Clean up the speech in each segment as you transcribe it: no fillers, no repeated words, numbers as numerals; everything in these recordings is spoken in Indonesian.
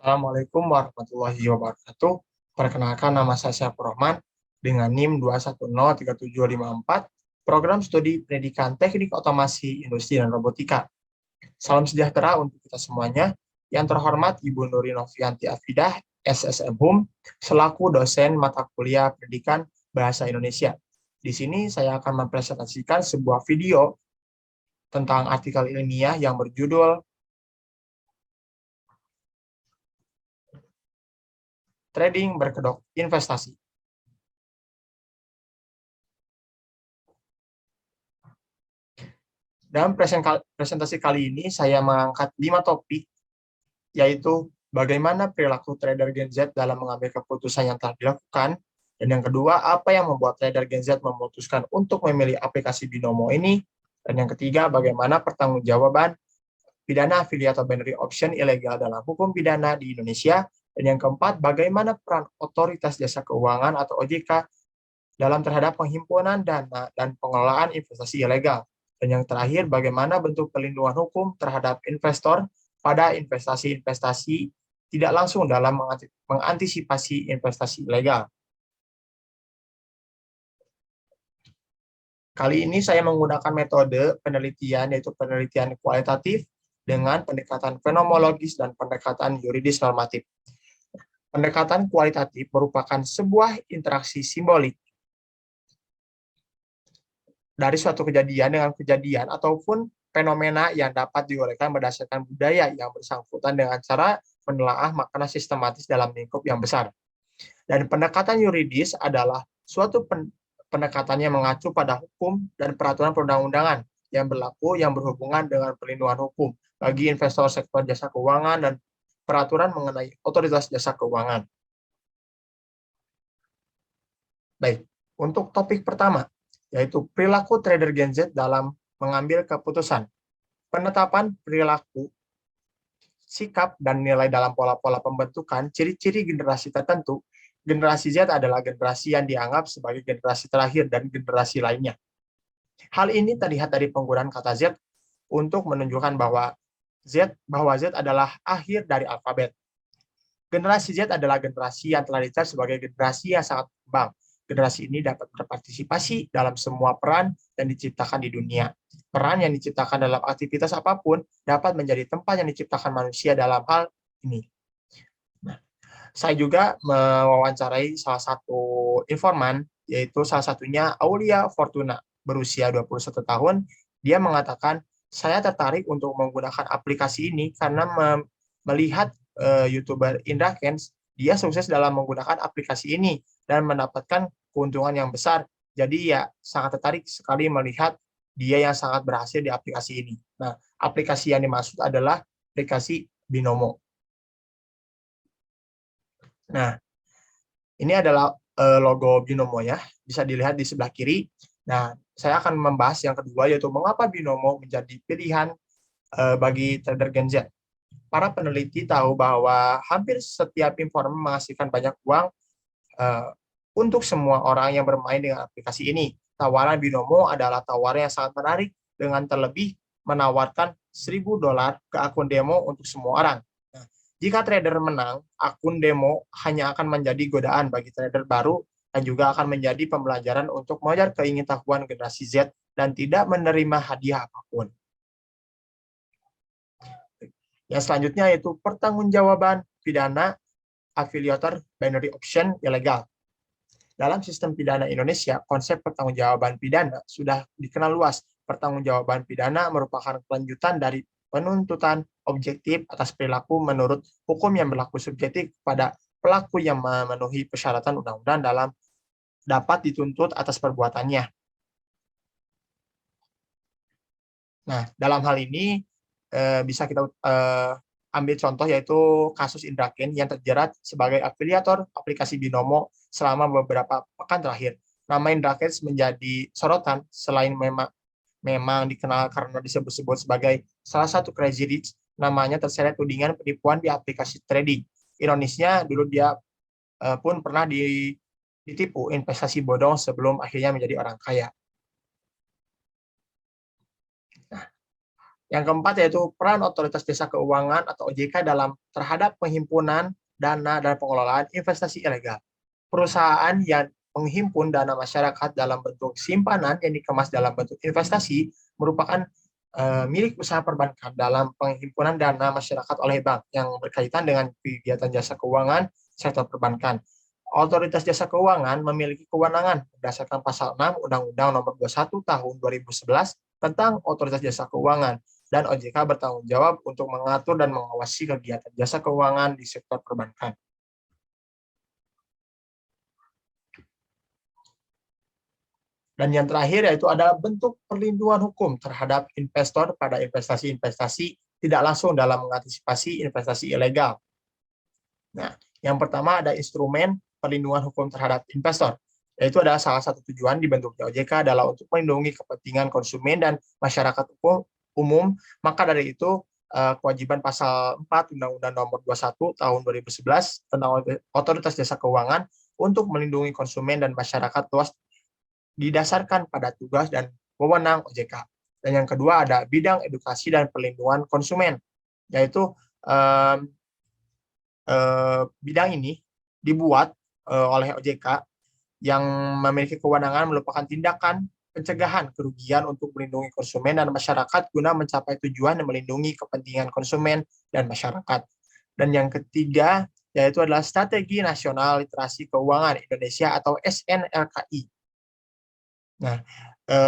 Assalamualaikum warahmatullahi wabarakatuh. Perkenalkan, nama saya Syafur Rahman dengan NIM 2103754, Program Studi Pendidikan Teknik Otomasi Industri dan Robotika. Salam sejahtera untuk kita semuanya. Yang terhormat Ibu Nuri Novianti Afidah, SSM HUM, selaku dosen mata kuliah Pendidikan Bahasa Indonesia. Di sini saya akan mempresentasikan sebuah video tentang artikel ilmiah yang berjudul Trading Berkedok Investasi. Dalam presentasi kali ini, saya mengangkat 5 topik, yaitu bagaimana perilaku trader Gen Z dalam mengambil keputusan yang telah dilakukan, dan yang kedua, apa yang membuat trader Gen Z memutuskan untuk memilih aplikasi Binomo ini, dan yang ketiga, bagaimana pertanggungjawaban pidana afiliator binary option ilegal dalam hukum pidana di Indonesia, dan yang keempat, bagaimana peran otoritas jasa keuangan atau OJK dalam terhadap penghimpunan dana dan pengelolaan investasi ilegal. Dan yang terakhir, bagaimana bentuk pelindungan hukum terhadap investor pada investasi-investasi tidak langsung dalam mengantisipasi investasi ilegal. Kali ini saya menggunakan metode penelitian, yaitu penelitian kualitatif dengan pendekatan fenomenologis dan pendekatan yuridis normatif. Pendekatan kualitatif merupakan sebuah interaksi simbolik dari suatu kejadian dengan kejadian ataupun fenomena yang dapat diuraikan berdasarkan budaya yang bersangkutan dengan cara menelaah makna sistematis dalam lingkup yang besar. Dan pendekatan yuridis adalah suatu pendekatan yang mengacu pada hukum dan peraturan perundang-undangan yang berlaku yang berhubungan dengan perlindungan hukum bagi investor sektor jasa keuangan dan peraturan mengenai otoritas jasa keuangan. Baik, untuk topik pertama, yaitu perilaku trader Gen Z dalam mengambil keputusan. Penetapan perilaku, sikap, dan nilai dalam pola-pola pembentukan ciri-ciri generasi tertentu. Generasi Z adalah generasi yang dianggap sebagai generasi terakhir dan generasi lainnya. Hal ini terlihat dari penggunaan kata Z untuk menunjukkan bahwa Z adalah akhir dari alfabet. Generasi Z adalah generasi yang telah dicap sebagai generasi yang sangat berkembang. Generasi ini dapat berpartisipasi dalam semua peran yang diciptakan di dunia. Peran yang diciptakan dalam aktivitas apapun dapat menjadi tempat yang diciptakan manusia dalam hal ini. Nah, saya juga mewawancarai salah satu informan, yaitu salah satunya Aulia Fortuna, berusia 21 tahun. Dia mengatakan, saya tertarik untuk menggunakan aplikasi ini karena melihat YouTuber Indra Kents, dia sukses dalam menggunakan aplikasi ini dan mendapatkan keuntungan yang besar. Jadi ya sangat tertarik sekali melihat dia yang sangat berhasil di aplikasi ini. Nah, aplikasi yang dimaksud adalah aplikasi Binomo. Nah, ini adalah logo Binomo ya, bisa dilihat di sebelah kiri. Nah, saya akan membahas yang kedua, yaitu mengapa Binomo menjadi pilihan bagi trader Gen Z. Para peneliti tahu bahwa hampir setiap informan menghasilkan banyak uang untuk semua orang yang bermain dengan aplikasi ini. Tawaran Binomo adalah tawaran yang sangat menarik, dengan terlebih menawarkan $1.000 ke akun demo untuk semua orang. Nah, jika trader menang, akun demo hanya akan menjadi godaan bagi trader baru dan juga akan menjadi pembelajaran untuk mengejar keingintahuan generasi Z dan tidak menerima hadiah apapun. Yang selanjutnya yaitu pertanggungjawaban pidana afiliator binary option ilegal. Dalam sistem pidana Indonesia, konsep pertanggungjawaban pidana sudah dikenal luas. Pertanggungjawaban pidana merupakan kelanjutan dari penuntutan objektif atas perilaku menurut hukum yang berlaku subjektif pada pelaku yang memenuhi persyaratan undang-undang dalam dapat dituntut atas perbuatannya. Nah, dalam hal ini bisa kita ambil contoh, yaitu kasus Indra Kents yang terjerat sebagai afiliator aplikasi Binomo selama beberapa pekan terakhir. Nama Indra Kents menjadi sorotan selain memang dikenal karena disebut-sebut sebagai salah satu crazy rich, namanya terseret tudingan penipuan di aplikasi trading. Ironisnya, dulu dia pun pernah ditipu investasi bodong sebelum akhirnya menjadi orang kaya. Yang keempat yaitu peran Otoritas Jasa Keuangan atau OJK dalam terhadap penghimpunan dana dan pengelolaan investasi ilegal. Perusahaan yang menghimpun dana masyarakat dalam bentuk simpanan yang dikemas dalam bentuk investasi merupakan milik usaha perbankan dalam penghimpunan dana masyarakat oleh bank yang berkaitan dengan kegiatan jasa keuangan sektor perbankan. Otoritas Jasa Keuangan memiliki kewenangan berdasarkan pasal 6 Undang-Undang Nomor 21 Tahun 2011 tentang Otoritas Jasa Keuangan, dan OJK bertanggung jawab untuk mengatur dan mengawasi kegiatan jasa keuangan di sektor perbankan. Dan yang terakhir yaitu ada bentuk perlindungan hukum terhadap investor pada investasi-investasi tidak langsung dalam mengantisipasi investasi ilegal. Nah, yang pertama ada instrumen perlindungan hukum terhadap investor, yaitu adalah salah satu tujuan dibentuknya OJK adalah untuk melindungi kepentingan konsumen dan masyarakat umum. Maka dari itu kewajiban pasal 4 Undang-Undang Nomor 21 Tahun 2011 tentang Otoritas Jasa Keuangan untuk melindungi konsumen dan masyarakat luas didasarkan pada tugas dan wewenang OJK. Dan yang kedua ada bidang edukasi dan perlindungan konsumen, yaitu bidang ini dibuat oleh OJK yang memiliki kewenangan merupakan tindakan pencegahan kerugian untuk melindungi konsumen dan masyarakat guna mencapai tujuan dan melindungi kepentingan konsumen dan masyarakat. Dan yang ketiga yaitu adalah Strategi Nasional Literasi Keuangan Indonesia atau SNLKI. Nah,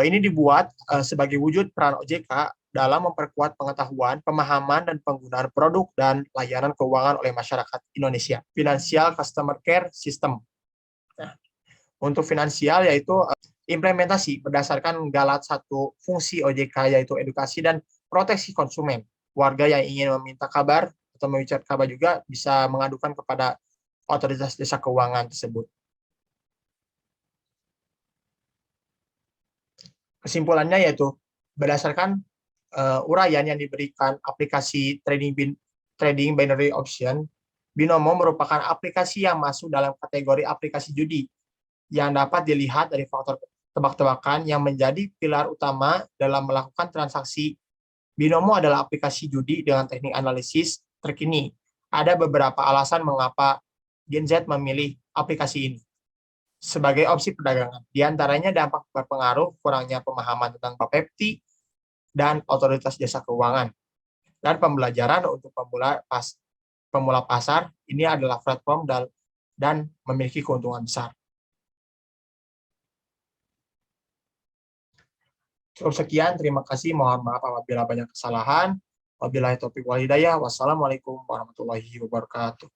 ini dibuat sebagai wujud peran OJK dalam memperkuat pengetahuan, pemahaman, dan penggunaan produk dan layanan keuangan oleh masyarakat Indonesia. Financial Customer Care System. Nah, untuk finansial yaitu implementasi berdasarkan Galat 1 fungsi OJK yaitu edukasi dan proteksi konsumen. Warga yang ingin meminta kabar atau meminta kabar juga bisa mengadukan kepada Otoritas Jasa Keuangan tersebut. Kesimpulannya yaitu berdasarkan uraian yang diberikan aplikasi trading binary option, Binomo merupakan aplikasi yang masuk dalam kategori aplikasi judi yang dapat dilihat dari faktor tebak-tebakan yang menjadi pilar utama dalam melakukan transaksi. Binomo adalah aplikasi judi dengan teknik analisis terkini. Ada beberapa alasan mengapa Gen Z memilih aplikasi ini sebagai opsi perdagangan. Di antaranya dampak berpengaruh kurangnya pemahaman tentang Bapepti dan Otoritas Jasa Keuangan. Dan pembelajaran untuk pemula pasar ini adalah platform dan memiliki keuntungan besar. Cukup sekian, terima kasih. Mohon maaf apabila banyak kesalahan. Wabillahi taufiq wal hidayah. Wassalamualaikum warahmatullahi wabarakatuh.